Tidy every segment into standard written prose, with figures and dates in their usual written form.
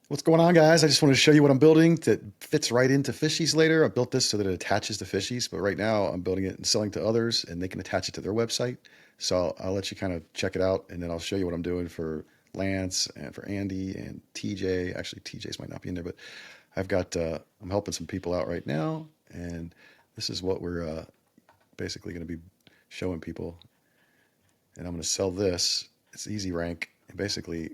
What's going on, guys? I just wanted to show you what I'm building that fits right into Fishies later. I built this so that it attaches to Fishies, but right now I'm building it and selling to others, and they can attach it to their website. So I'll let you kind of check it out, and then I'll show you what I'm doing for Lance and for Andy and TJ. Actually, TJ's might not be in there, but I'm helping some people out right now, and this is what we're basically going to be showing people. And I'm going to sell this. It's eezyRank, and basically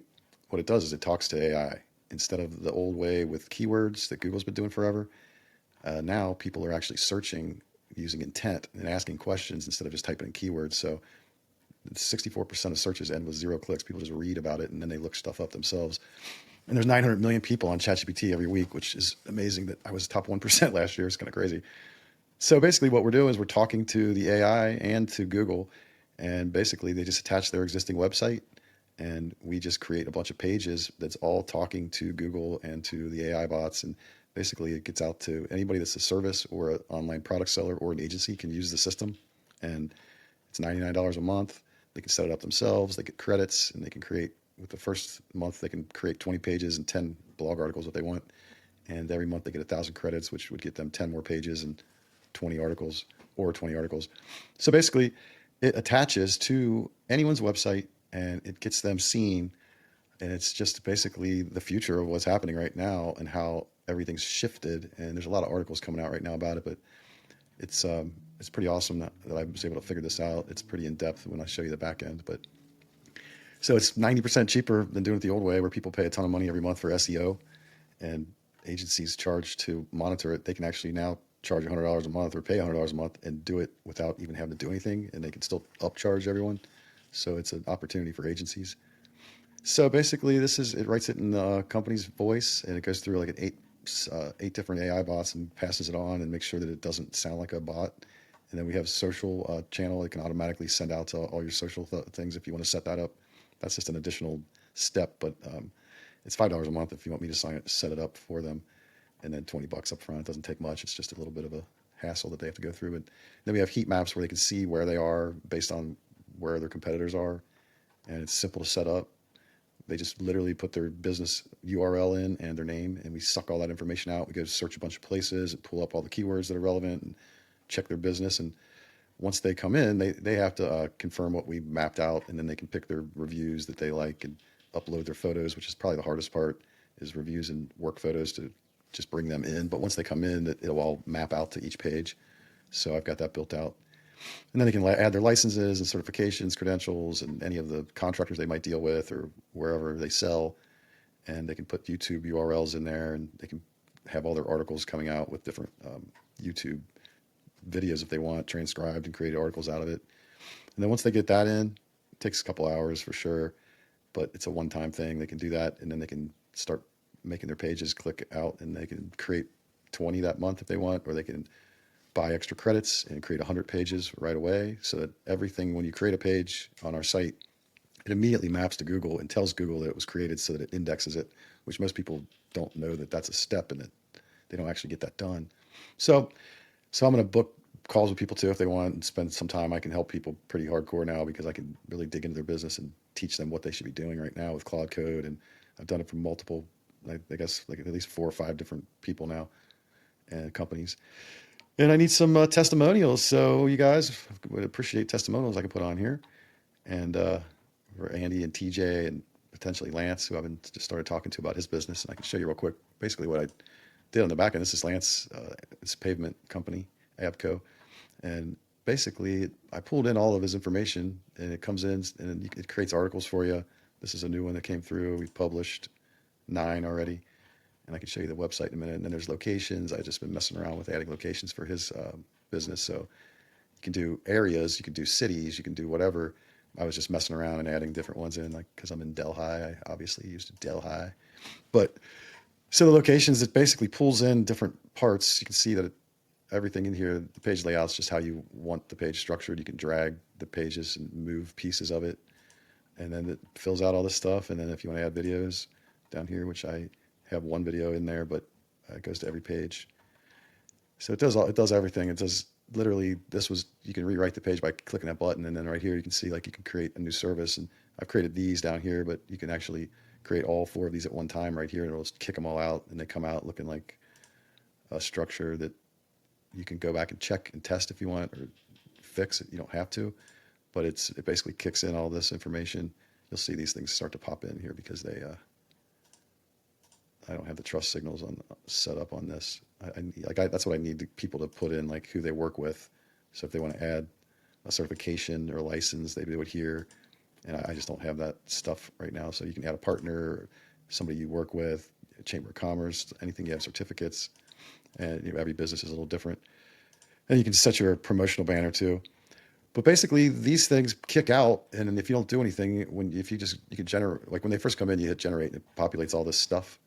what it does is it talks to AI instead of the old way with keywords that Google's been doing forever. Now people are actually searching using intent and asking questions instead of just typing in keywords. So 64% of searches end with 0 clicks. People just read about it and then they look stuff up themselves. And there's 900 million people on ChatGPT every week, which is amazing that I was top 1% last year. It's kind of crazy. So basically what we're doing is we're talking to the AI and to Google, and basically they just attach their existing website, and we just create a bunch of pages that's all talking to Google and to the AI bots. And basically it gets out to anybody that's a service or an online product seller or an agency can use the system. And it's $99 a month. They can set it up themselves. They get credits, and they can create, with the first month, they can create 20 pages and 10 blog articles if they want. And every month they get 1,000 credits, which would get them 10 more pages and 20 articles or 20 articles. So basically it attaches to anyone's website and it gets them seen. And it's just basically the future of what's happening right now and how everything's shifted. And there's a lot of articles coming out right now about it, but it's pretty awesome that I was able to figure this out. It's pretty in depth when I show you the back end, but so it's 90% cheaper than doing it the old way where people pay a ton of money every month for SEO and agencies charge to monitor it. They can actually now charge $100 a month or pay $100 a month and do it without even having to do anything, and they can still upcharge everyone. So it's an opportunity for agencies. So basically, it writes it in the company's voice, and it goes through like eight different AI bots and passes it on and makes sure that it doesn't sound like a bot. And then we have social channel. It can automatically send out to all your social things if you want to set that up. That's just an additional step, but it's $5 a month if you want me to set it up for them, and then $20 up front. It doesn't take much. It's just a little bit of a hassle that they have to go through. And then we have heat maps where they can see where they are based on where their competitors are, and it's simple to set up. They just literally put their business URL in and their name, and we suck all that information out. We go search a bunch of places and pull up all the keywords that are relevant and check their business. And once they come in, they have to confirm what we mapped out, and then they can pick their reviews that they like and upload their photos, which is probably the hardest part, is reviews and work photos to just bring them in. But once they come in, it'll all map out to each page. So I've got that built out. And then they can add their licenses and certifications, credentials, and any of the contractors they might deal with or wherever they sell. And they can put YouTube URLs in there, and they can have all their articles coming out with different YouTube videos if they want, transcribed and create articles out of it. And then once they get that in, it takes a couple hours for sure, but it's a one-time thing. They can do that, and then they can start making their pages click out, and they can create 20 that month if they want, or they can buy extra credits and create 100 pages right away, so that everything, when you create a page on our site, it immediately maps to Google and tells Google that it was created so that it indexes it, which most people don't know that that's a step in it. They don't actually get that done. So I'm going to book calls with people too if they want and spend some time. I can help people pretty hardcore now because I can really dig into their business and teach them what they should be doing right now with Claude Code. And I've done it for multiple, I guess, like at least 4 or 5 different people now and companies. And I need some testimonials. So you guys would appreciate testimonials I can put on here. And for Andy and TJ and potentially Lance, who I've been just started talking to about his business. And I can show you real quick basically what I did on the back end. This is Lance, it's a pavement company, Abco. And basically I pulled in all of his information, and it comes in and it creates articles for you. This is a new one that came through. We've published 9 already. And I can show you the website in a minute. And then there's locations. I've just been messing around with adding locations for his business. So you can do areas, you can do cities, you can do whatever. I was just messing around and adding different ones in, like, because I'm in Delhi. I obviously used Delhi. But so the locations, it basically pulls in different parts. You can see that everything in here, the page layout is just how you want the page structured. You can drag the pages and move pieces of it. And then it fills out all this stuff. And then if you want to add videos down here, which I have one video in there, but it goes to every page. So it does everything. It does literally, you can rewrite the page by clicking that button. And then right here, you can see, like, you can create a new service. And I've created these down here, but you can actually create all 4 of these at one time right here, and it'll just kick them all out, and they come out looking like a structure that you can go back and check and test if you want, or fix it. You don't have to, but it basically kicks in all this information. You'll see these things start to pop in here because I don't have the trust signals set up on this. That's what I need people to put in, like who they work with. So if they want to add a certification or a license, they do it here. And I just don't have that stuff right now. So you can add a partner, or somebody you work with, a chamber of commerce, anything you have certificates. And every business is a little different. And you can set your promotional banner too. But basically, these things kick out, and if you don't do anything, you can generate, like when they first come in, you hit generate, and it populates all this stuff.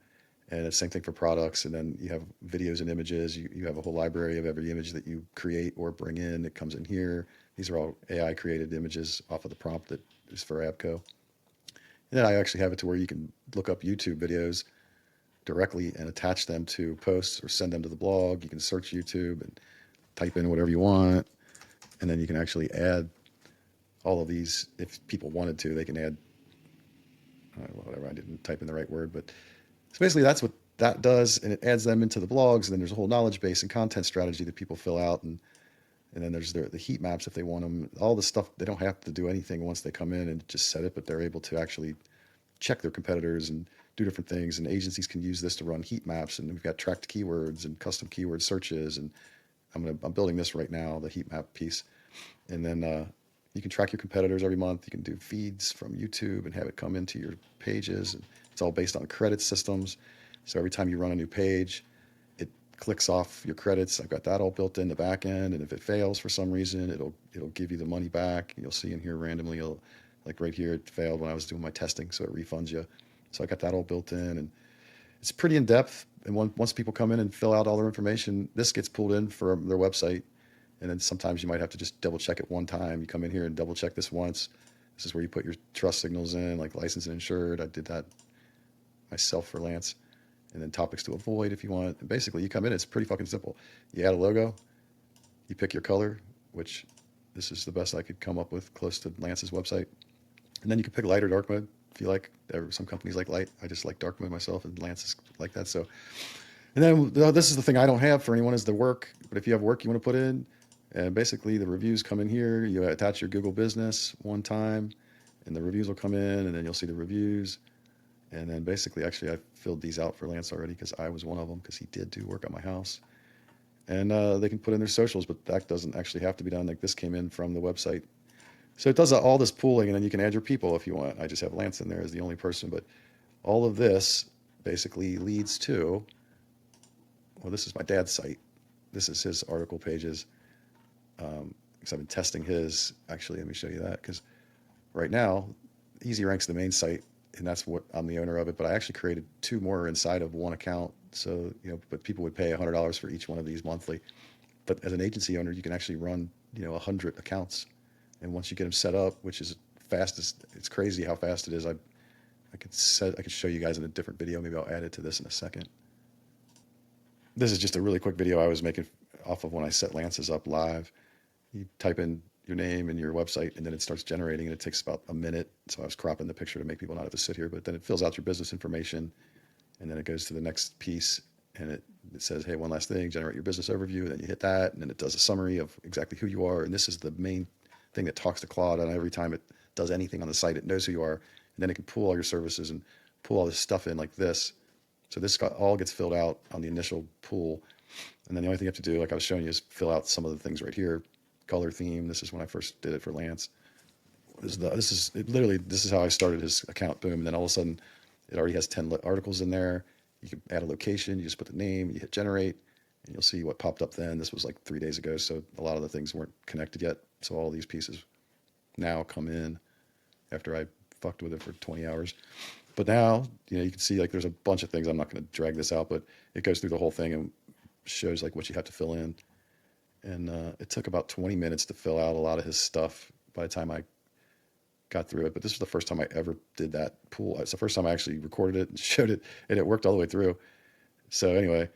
And it's the same thing for products. And then you have videos and images. You have a whole library of every image that you create or bring in. It comes in here. These are all AI created images off of the prompt that is for Abco. And then I actually have it to where you can look up YouTube videos directly and attach them to posts or send them to the blog. You can search YouTube and type in whatever you want. And then you can actually add all of these. If people wanted to, they can add, whatever, I didn't type in the right word, but so basically that's what that does, and it adds them into the blogs, and then there's a whole knowledge base and content strategy that people fill out, and then there's the heat maps if they want them. All the stuff, they don't have to do anything once they come in and just set it, but they're able to actually check their competitors and do different things, and agencies can use this to run heat maps, and we've got tracked keywords and custom keyword searches, and I'm building this right now, the heat map piece, and then you can track your competitors every month. You can do feeds from YouTube and have it come into your pages. And it's all based on credit systems. So every time you run a new page, it clicks off your credits. I've got that all built in the back end. And if it fails for some reason, it'll give you the money back. You'll see in here randomly, like right here, it failed when I was doing my testing, so it refunds you. So I got that all built in, and it's pretty in depth. And once people come in and fill out all their information, this gets pulled in from their website. And then sometimes you might have to just double check it one time. You come in here and double check this once. This is where you put your trust signals in, like licensed and insured. I did that myself for Lance. And then topics to avoid if you want. And basically, you come in, it's pretty fucking simple. You add a logo, you pick your color, which this is the best I could come up with close to Lance's website. And then you can pick light or dark mode if you like. Some companies like light. I just like dark mode myself, and Lance is like that. So, and then this is the thing I don't have for anyone is the work. But if you have work you want to put in, and basically the reviews come in here. You attach your Google Business one time, and the reviews will come in, and then you'll see the reviews. And then basically, actually, I filled these out for Lance already because I was one of them because he did do work at my house. And they can put in their socials, but that doesn't actually have to be done. Like this came in from the website. So it does all this pooling, and then you can add your people if you want. I just have Lance in there as the only person, but all of this basically leads to, well, this is my dad's site. This is his article pages. Because I've been testing his. Actually, let me show you that, because right now, eezyRank's the main site, and that's what I'm the owner of it. But I actually created 2 more inside of one account. So, but people would pay $100 for each one of these monthly. But as an agency owner, you can actually run, 100 accounts. And once you get them set up, which is fastest, it's crazy how fast it is. I could show you guys in a different video. Maybe I'll add it to this in a second. This is just a really quick video I was making off of when I set Lance's up live. You type in your name and your website, and then it starts generating, and it takes about a minute. So I was cropping the picture to make people not have to sit here, but then it fills out your business information, and then it goes to the next piece, and it says, hey, one last thing, generate your business overview, and then you hit that, and then it does a summary of exactly who you are, and this is the main thing that talks to Claude, and every time it does anything on the site, it knows who you are, and then it can pull all your services and pull all this stuff in like this. So this all gets filled out on the initial pool, and then the only thing you have to do, like I was showing you, is fill out some of the things right here. Color theme. This is when I first did it for Lance. This is how I started his account. Boom. And then all of a sudden it already has 10 articles in there. You can add a location. You just put the name, you hit generate, and you'll see what popped up then. This was like 3 days ago. So a lot of the things weren't connected yet. So all these pieces now come in after I fucked with it for 20 hours. But now, you can see like there's a bunch of things. I'm not going to drag this out, but it goes through the whole thing and shows like what you have to fill in. And it took about 20 minutes to fill out a lot of his stuff by the time I got through it. But this was the first time I ever did that pool. It's the first time I actually recorded it and showed it, and it worked all the way through. So anyway,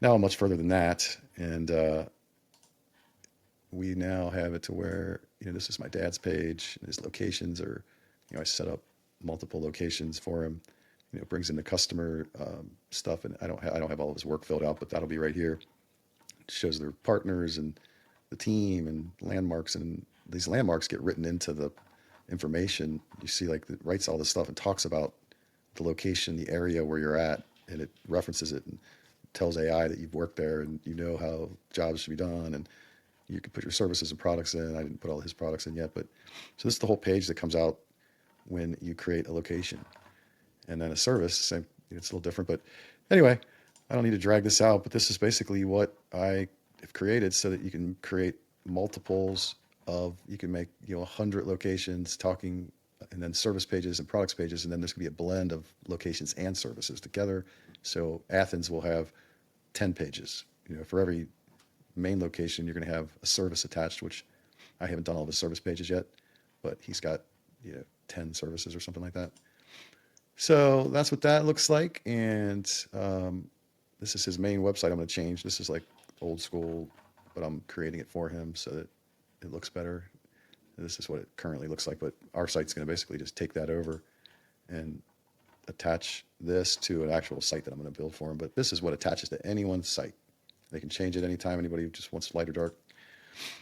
now I'm much further than that. And we now have it to where, this is my dad's page. And his locations are, I set up multiple locations for him. It brings in the customer stuff, and I don't have all of his work filled out, but that'll be right here. It shows their partners and the team and landmarks, and these landmarks get written into the information. You see, like, it writes all this stuff and talks about the location, the area where you're at, and it references it and tells AI that you've worked there and you know how jobs should be done, and you can put your services and products in. I didn't put all his products in yet, but so this is the whole page that comes out when you create a location. And then a service, same, it's a little different, but anyway, I don't need to drag this out, but this is basically what I have created so that you can create multiples of, you can make, 100 locations talking, and then service pages and products pages. And then there's gonna be a blend of locations and services together. So Athens will have 10 pages, for every main location, you're going to have a service attached, which I haven't done all of his service pages yet, but he's got, 10 services or something like that. So that's what that looks like. And this is his main website. I'm going to change. This is like old school, but I'm creating it for him so that it looks better. This is what it currently looks like, but our site's going to basically just take that over and attach this to an actual site that I'm going to build for him. But this is what attaches to anyone's site. They can change it anytime. Anybody who just wants light or dark.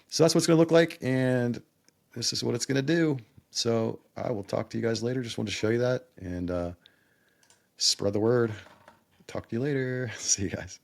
So that's what it's going to look like, and this is what it's going to do. So I will talk to you guys later. Just wanted to show you that and spread the word. Talk to you later. See you guys.